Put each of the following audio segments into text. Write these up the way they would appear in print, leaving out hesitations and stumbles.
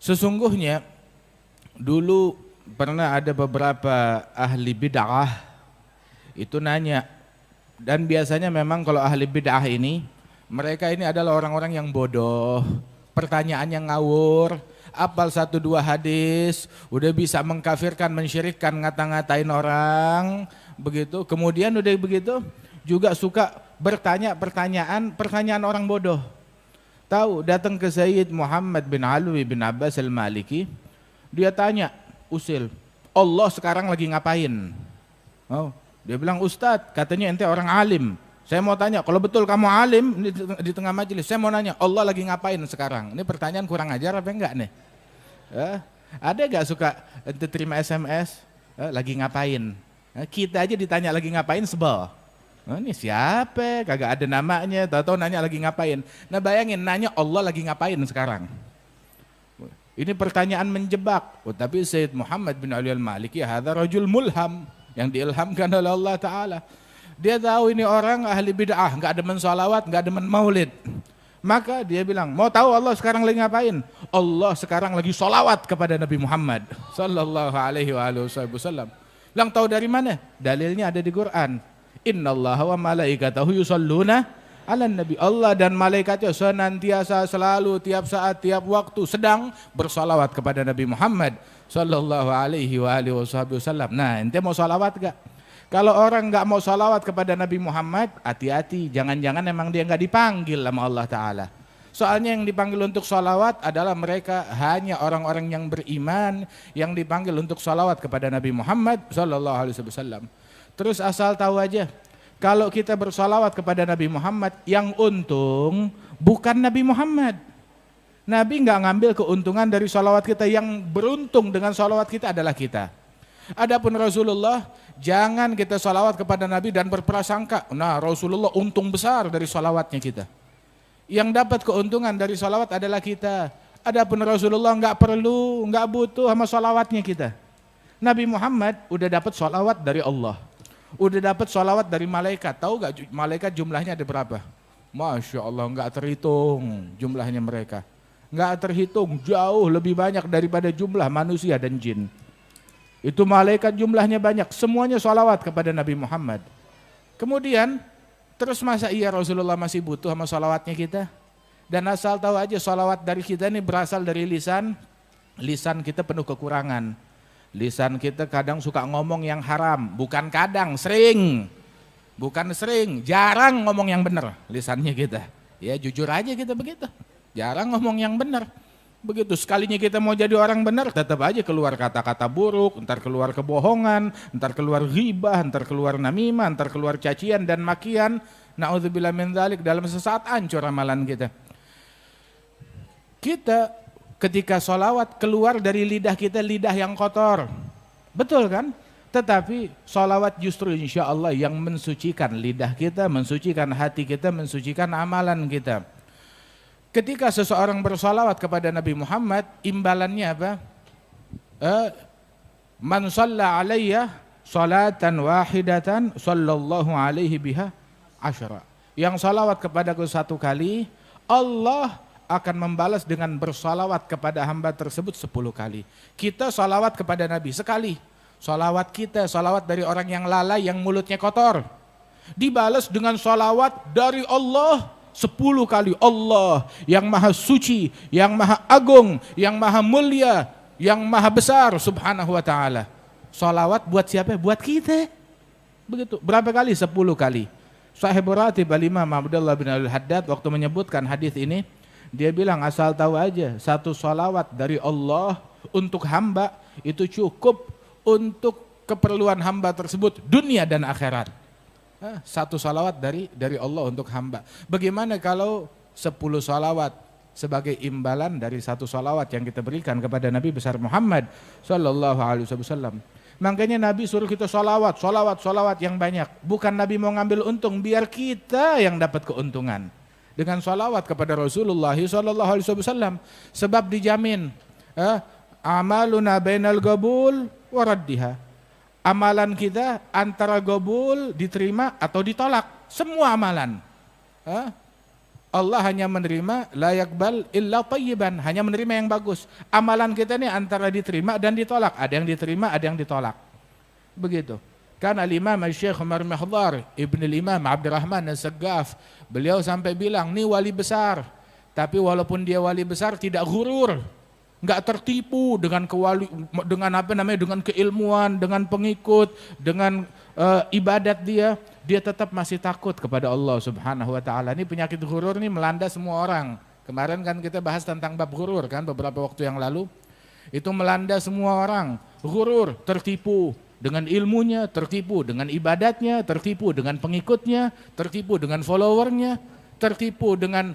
Sesungguhnya dulu pernah ada beberapa ahli bid'ah itu nanya, dan biasanya memang kalau ahli bid'ah ini, mereka ini adalah orang-orang yang bodoh, pertanyaannya ngawur, apal satu dua hadis, udah bisa mengkafirkan, mensyirikkan, ngata-ngatain orang, begitu. Kemudian udah begitu juga suka bertanya pertanyaan orang bodoh. Tahu, datang ke Sayyid Muhammad bin Alwi bin Abbas al-Maliki, dia tanya, usil, Allah sekarang lagi ngapain? Oh, dia bilang, Ustadz, katanya ente orang alim. Saya mau tanya, kalau betul kamu alim di tengah majelis, saya mau nanya, Allah lagi ngapain sekarang? Ini pertanyaan kurang ajar apa enggak nih? Ada gak suka ente terima SMS, lagi ngapain? Kita aja ditanya lagi ngapain sebel. Ini siapa? Kagak ada namanya, tahu-tahu nanya lagi ngapain. Nah bayangin, nanya Allah lagi ngapain sekarang? Ini pertanyaan menjebak. Tapi Sayyid Muhammad bin Ali al-Maliki, hadza rajul mulham, yang diilhamkan oleh Allah Ta'ala. Dia tahu ini orang ahli bid'ah, enggak demen sholawat, enggak demen maulid. Maka dia bilang, mau tahu Allah sekarang lagi ngapain? Allah sekarang lagi sholawat kepada Nabi Muhammad sallallahu alaihi wasallam. Bilang, tahu dari mana? Dalilnya ada di Quran. Innallaha wa malaikatahu yusholluna ala nabi. Allah dan malaikatnya senantiasa selalu tiap saat tiap waktu sedang bersolawat kepada Nabi Muhammad sallallahu alaihi wasallam. Nah, ente mau solawat gak? Kalau orang gak mau solawat kepada Nabi Muhammad, hati-hati, jangan-jangan emang dia gak dipanggil sama Allah Ta'ala. Soalnya yang dipanggil untuk solawat adalah mereka hanya orang-orang yang beriman, yang dipanggil untuk solawat kepada Nabi Muhammad sallallahu alaihi wasallam. Terus asal tahu aja, kalau kita bersolawat kepada Nabi Muhammad, yang untung bukan Nabi Muhammad. Nabi nggak ngambil keuntungan dari solawat kita, yang beruntung dengan solawat kita adalah kita. Adapun Rasulullah, jangan kita solawat kepada Nabi dan berprasangka, nah Rasulullah untung besar dari solawatnya kita. Yang dapat keuntungan dari solawat adalah kita. Adapun Rasulullah nggak perlu, nggak butuh sama solawatnya kita. Nabi Muhammad udah dapat solawat dari Allah. Udah dapat sholawat dari malaikat. Tahu gak malaikat jumlahnya ada berapa? Masya Allah, gak terhitung jumlahnya mereka. Gak terhitung, jauh lebih banyak daripada jumlah manusia dan jin. Itu malaikat jumlahnya banyak, semuanya sholawat kepada Nabi Muhammad. Kemudian, terus masa iya Rasulullah masih butuh sama sholawatnya kita? Dan asal tahu aja, sholawat dari kita ini berasal dari lisan. Lisan kita penuh kekurangan. Lisan kita kadang suka ngomong yang haram, bukan kadang, sering. Bukan sering, jarang ngomong yang benar lisannya kita. Ya jujur aja kita begitu, jarang ngomong yang benar. Begitu sekalinya kita mau jadi orang benar, tetap aja keluar kata-kata buruk, entar keluar kebohongan, entar keluar ghibah, entar keluar namimah, entar keluar cacian dan makian. Na'udzubillah min dzalik, dalam sesaat hancur amalan kita. Kita ketika sholawat keluar dari lidah kita lidah yang kotor, betul kan? Tetapi sholawat justru insya Allah yang mensucikan lidah kita, mensucikan hati kita, mensucikan amalan kita. Ketika seseorang bersholawat kepada Nabi Muhammad, imbalannya apa? Man shalla alayya salatan wahidatan sallallahu alaihi biha asyara. Yang sholawat kepadaku satu kali, Allah akan membalas dengan bersalawat kepada hamba tersebut 10 kali. Kita salawat kepada Nabi sekali. Salawat kita, salawat dari orang yang lalai, yang mulutnya kotor, dibalas dengan salawat dari Allah 10 kali. Allah yang maha suci, yang maha agung, yang maha mulia, yang maha besar subhanahu wa ta'ala. Salawat buat siapa? Buat kita. Begitu. Berapa kali? 10 kali. Sahih Ratib Al-Imam Abdullah bin Al-Haddad waktu menyebutkan hadis ini, dia bilang asal tahu aja, satu salawat dari Allah untuk hamba itu cukup untuk keperluan hamba tersebut dunia dan akhirat. Satu salawat dari Allah untuk hamba. Bagaimana kalau 10 salawat sebagai imbalan dari satu salawat yang kita berikan kepada Nabi besar Muhammad sallallahu alaihi wasallam. Makanya Nabi suruh kita salawat yang banyak. Bukan Nabi mau ngambil untung, biar kita yang dapat keuntungan. Dengan salawat kepada Rasulullah sallallahu alaihi wasallam, sebab dijamin amaluna bainal qabul wa raddiha. Amalan kita antara qabul diterima atau ditolak, semua amalan. Allah hanya menerima la yaqbal illa thayyiban, hanya menerima yang bagus. Amalan kita ini antara diterima dan ditolak. Ada yang diterima, ada yang ditolak. Begitu. Kan Al-Imam Syekh Umar Mihdhar, Ibn Al-Imam Abdurrahman As-Saggaf, beliau sampai bilang, "Ini wali besar, tapi walaupun dia wali besar tidak ghurur, enggak tertipu dengan dengan keilmuan, dengan pengikut, dengan ibadat dia tetap masih takut kepada Allah Subhanahu wa taala." Ini penyakit ghurur ini melanda semua orang. Kemarin kan kita bahas tentang bab ghurur kan beberapa waktu yang lalu. Itu melanda semua orang. Ghurur, tertipu dengan ilmunya, tertipu dengan ibadatnya, tertipu dengan pengikutnya, tertipu dengan followernya, tertipu dengan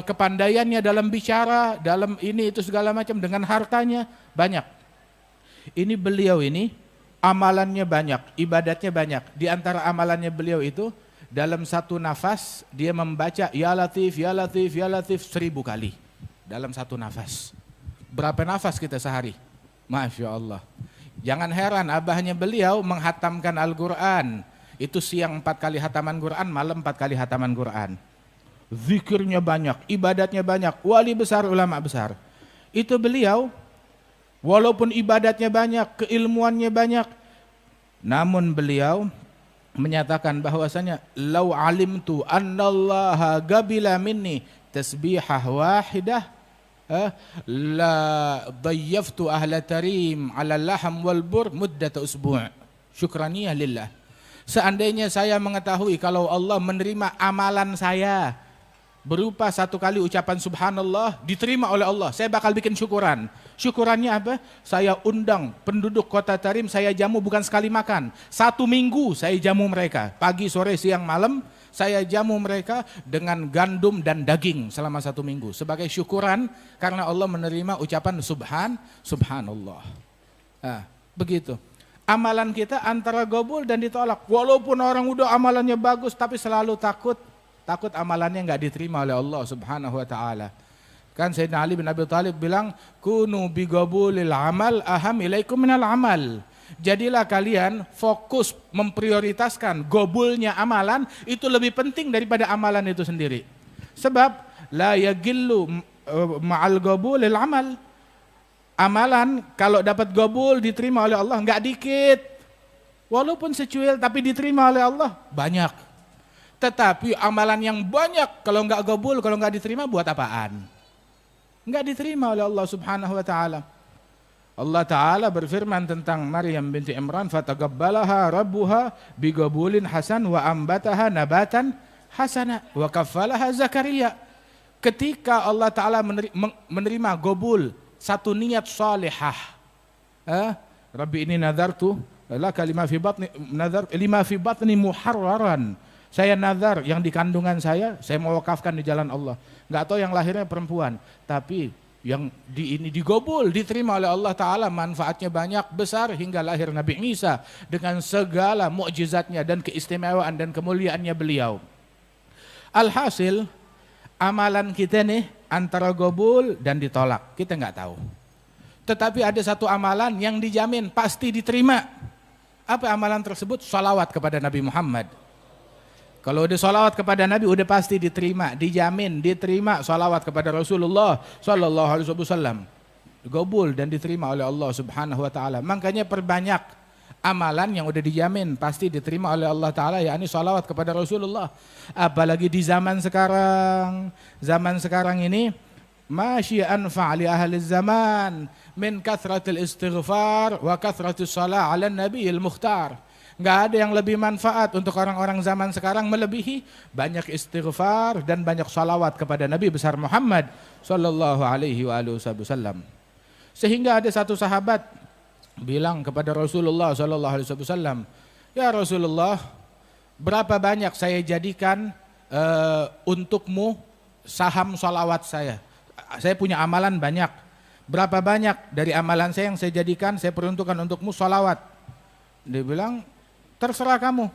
kepandaiannya dalam bicara, dalam ini itu segala macam, dengan hartanya, banyak. Ini beliau ini amalannya banyak, ibadatnya banyak. Di antara amalannya beliau itu dalam satu nafas dia membaca ya Latif, ya Latif, ya Latif 1000 kali dalam satu nafas. Berapa nafas kita sehari? Masya Allah. Jangan heran abahnya beliau menghatamkan Al-Quran. Itu siang 4 kali hataman Quran, malam 4 kali hataman Quran. Zikirnya banyak, ibadatnya banyak, wali besar, ulama besar. Itu beliau, walaupun ibadatnya banyak, keilmuannya banyak, namun beliau menyatakan bahwasanya lau alimtu annallaha gabila minni tasbihah wahidah la dayyaftu ahla tarim ala laham wal bur muddata usbu' syukraniyah lillah. Seandainya saya mengetahui kalau Allah menerima amalan saya berupa 1 kali ucapan subhanallah diterima oleh Allah, saya bakal bikin syukuran. Syukurannya apa? Saya undang penduduk kota Tarim, saya jamu bukan sekali makan. 1 minggu saya jamu mereka, pagi, sore, siang, malam. Saya jamu mereka dengan gandum dan daging selama 1 minggu. Sebagai syukuran karena Allah menerima ucapan subhanallah. Nah, begitu. Amalan kita antara gobul dan ditolak. Walaupun orang udah amalannya bagus tapi selalu takut amalannya nggak diterima oleh Allah Subhanahu wa taala. Kan Sayyidina Ali bin Abi Thalib bilang, "Kunu bi gabulil amal aham ilaikum minal amal." Jadilah kalian fokus memprioritaskan gobulnya amalan itu lebih penting daripada amalan itu sendiri. Sebab la yagillu ma'al gobulil amal. Amalan kalau dapat gobul diterima oleh Allah enggak dikit. Walaupun secuil tapi diterima oleh Allah banyak. Tetapi amalan yang banyak kalau enggak gobul, kalau enggak diterima buat apaan? Enggak diterima oleh Allah Subhanahu wa taala. Allah Ta'ala berfirman tentang Maryam binti Imran, fataqabbalaha rabbuha bigabulin hasan wa ambataha nabatan hasana wa kaffalaha Zakaria. Ketika Allah Ta'ala menerima gobul satu niat salihah, Rabbi ini nadartu laka lima fi batni muharraran. Saya nazar yang di kandungan saya mau wakafkan di jalan Allah. Enggak tahu yang lahirnya perempuan, tapi yang ini digobul, diterima oleh Allah Ta'ala, manfaatnya banyak, besar, hingga lahir Nabi Isa dengan segala mukjizatnya dan keistimewaan dan kemuliaannya beliau. Alhasil, amalan kita nih antara gobul dan ditolak, kita nggak tahu. Tetapi ada satu amalan yang dijamin pasti diterima. Apa amalan tersebut? Salawat kepada Nabi Muhammad. Kalau udah salawat kepada Nabi udah pasti diterima, dijamin diterima salawat kepada Rasulullah sallallahu alaihi wasallam. Gobul dan diterima oleh Allah Subhanahu wa taala. Makanya perbanyak amalan yang udah dijamin pasti diterima oleh Allah taala, yakni salawat kepada Rasulullah. Apalagi di zaman sekarang. Zaman sekarang ini masyi anfa' li ahli zaman min kathratil istighfar wa kathratis shalah 'ala nabiyil mukhtar. Nggak ada yang lebih manfaat untuk orang-orang zaman sekarang melebihi banyak istighfar dan banyak salawat kepada Nabi besar Muhammad sallallahu alaihi wasallam. Sehingga ada satu sahabat bilang kepada Rasulullah sallallahu alaihi wasallam, "Ya Rasulullah, berapa banyak saya jadikan untukmu saham salawat saya? Saya punya amalan banyak. Berapa banyak dari amalan saya yang saya jadikan, saya peruntukkan untukmu salawat?" Dia bilang, "Terserah kamu."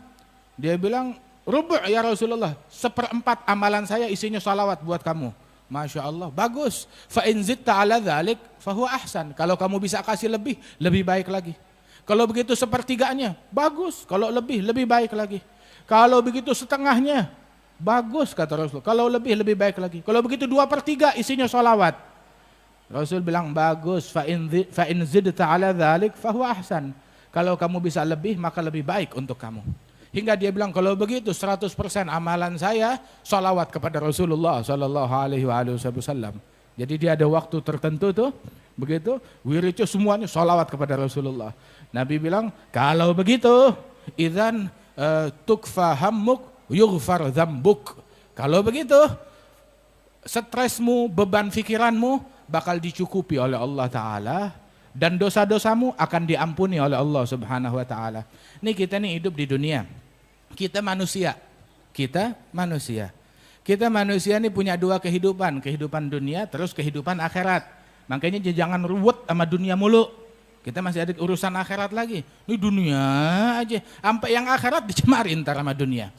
Dia bilang, "Rubu' ya Rasulullah, 1/4 amalan saya isinya salawat buat kamu." Masya Allah, bagus. Fa in zitta ala dzalik fahuwa ahsan. Kalau kamu bisa kasih lebih baik lagi. Kalau begitu 1/3-nya, bagus. Kalau lebih baik lagi. Kalau begitu setengahnya, Bagus kata Rasul. Kalau lebih baik lagi. Kalau begitu 2/3 isinya sholawat. Rasul bilang bagus. Fa in zidta ala dzalik fahuwa ahsan. Kalau kamu bisa lebih maka lebih baik untuk kamu. Hingga dia bilang kalau begitu 100% amalan saya sholawat kepada Rasulullah sallallahu alaihi wasallam. Jadi dia ada waktu tertentu tuh, begitu wiridnya semuanya sholawat kepada Rasulullah. Nabi bilang kalau begitu idzan tukfa hammuk yughfar dzambuk. Kalau begitu stresmu, beban pikiranmu bakal dicukupi oleh Allah Ta'ala dan dosa-dosamu akan diampuni oleh Allah Subhanahu wa Ta'ala. Nih kita nih hidup di dunia. Kita manusia. Kita manusia ini punya dua kehidupan. Kehidupan dunia terus kehidupan akhirat. Makanya jangan ruwet sama dunia mulu. Kita masih ada urusan akhirat lagi. Ini dunia aja. Sampai yang akhirat dicemarin ntar sama dunia.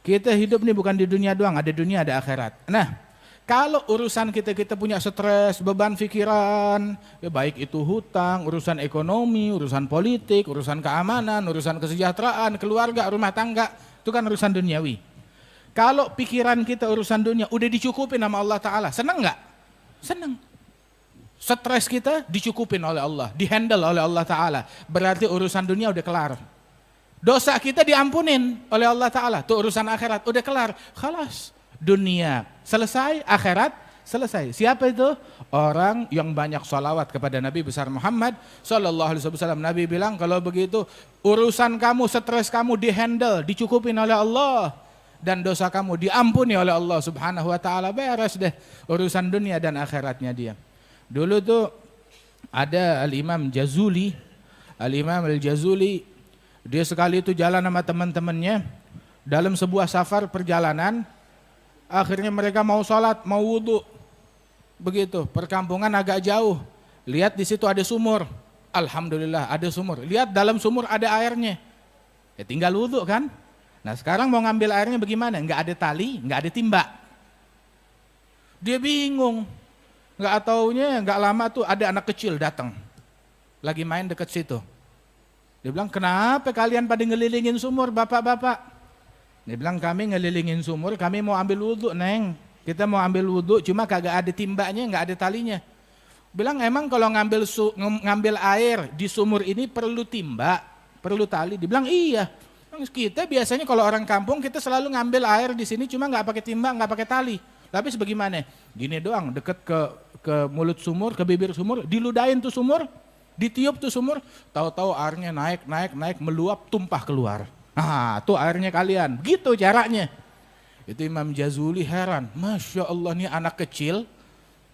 Kita hidup nih bukan di dunia doang. Ada dunia ada akhirat. Nah kalau urusan kita punya stres, beban pikiran. Ya baik itu hutang, urusan ekonomi, urusan politik, urusan keamanan, urusan kesejahteraan, keluarga, rumah tangga. Itu kan urusan duniawi. Kalau pikiran kita urusan dunia udah dicukupi nama Allah Ta'ala, senang nggak? Senang. Stres kita dicukupin oleh Allah, dihandle oleh Allah Ta'ala. Berarti urusan dunia udah kelar. Dosa kita diampunin oleh Allah Ta'ala. Tuh urusan akhirat udah kelar. Khalas. Dunia selesai, akhirat selesai. Siapa itu? Orang yang banyak sholawat kepada Nabi besar Muhammad sallallahu alaihi wasallam. Nabi bilang kalau begitu urusan kamu, stres kamu dihandle, dicukupin oleh Allah. Dan dosa kamu diampuni oleh Allah Subhanahu wa Ta'ala. Beres deh urusan dunia dan akhiratnya dia. Dulu tuh ada Al-Imam Jazuli. Al-Imam Al-Jazuli, dia sekali itu jalan sama teman-temannya dalam sebuah safar perjalanan. Akhirnya mereka mau sholat, mau wudhu. Begitu, perkampungan agak jauh. Lihat di situ ada sumur. Alhamdulillah ada sumur. Lihat dalam sumur ada airnya. Ya tinggal wudhu kan. Nah sekarang mau ngambil airnya bagaimana? Enggak ada tali, enggak ada timba. Dia bingung. Enggak taunya, enggak lama tuh ada anak kecil datang. Lagi main dekat situ. Dia bilang, kenapa kalian pada ngelilingin sumur bapak-bapak? Dia bilang, kami ngelilingin sumur, kami mau ambil wudhu neng. Kita mau ambil wudhu, cuma kagak ada timbanya, enggak ada talinya. Bilang, emang kalau ngambil air di sumur ini perlu timba, perlu tali? Dia bilang, iya. Kita biasanya kalau orang kampung kita selalu ngambil air di sini cuma nggak pakai timba, nggak pakai tali. Tapi sebagaimana? Gini doang, deket ke mulut sumur, ke bibir sumur, diludahin tuh sumur, ditiup tuh sumur, tahu-tahu airnya naik, meluap, tumpah keluar. Nah, tuh airnya kalian. Gitu caranya. Itu Imam Jazuli heran, Masya Allah nih anak kecil,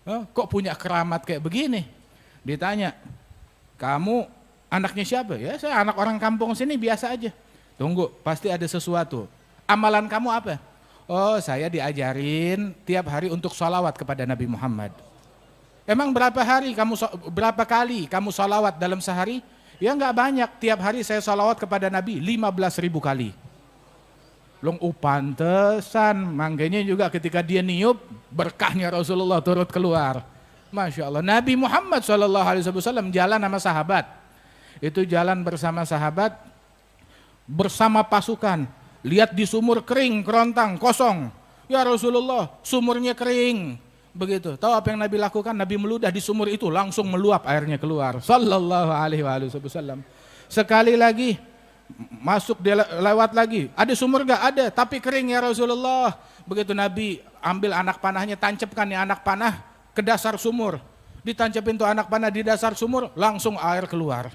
kok punya keramat kayak begini? Ditanya, kamu anaknya siapa? Ya saya anak orang kampung sini biasa aja. Tunggu, pasti ada sesuatu. Amalan kamu apa? Oh, saya diajarin tiap hari untuk sholawat kepada Nabi Muhammad. Emang berapa kali kamu sholawat dalam sehari? Ya enggak banyak, tiap hari saya sholawat kepada Nabi 15.000 kali. Belum pantesan, mangganya juga ketika dia niup, berkahnya Rasulullah turut keluar. Masya Allah, Nabi Muhammad SAW jalan sama sahabat. Itu jalan bersama sahabat, bersama pasukan, lihat di sumur kering, kerontang, kosong. Ya Rasulullah, sumurnya kering. Begitu. Tahu apa yang Nabi lakukan? Nabi meludah di sumur itu, langsung meluap airnya keluar. Sallallahu alaihi wasallam. Sekali lagi masuk, dia lewat lagi. Ada sumur gak? Ada, tapi kering ya Rasulullah. Begitu Nabi ambil anak panahnya, tancapkan ya anak panah ke dasar sumur. Ditancapin tuh anak panah di dasar sumur, langsung air keluar.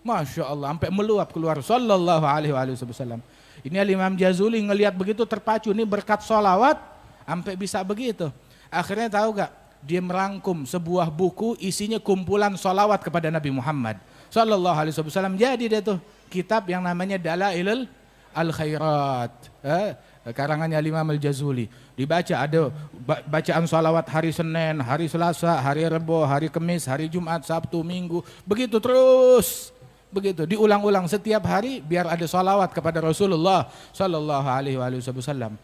Masya Allah, sampai meluap keluar. Sallallahu alaihi wasallam. Ini Imam Jazuli ngelihat begitu terpacu, ini berkat sholawat sampai bisa begitu. Akhirnya tahu gak? Dia merangkum sebuah buku isinya kumpulan sholawat kepada Nabi Muhammad Sallallahu alaihi wasallam. Jadi dia tuh kitab yang namanya Dalailul Al-Khairat, karangannya Imam Al-Jazuli. Dibaca, ada bacaan sholawat hari Senin, hari Selasa, hari Rebo, hari Kamis, hari Jumat, Sabtu, Minggu. Begitu terus. Begitu diulang-ulang setiap hari biar ada sholawat kepada Rasulullah Sallallahu alaihi wasallam.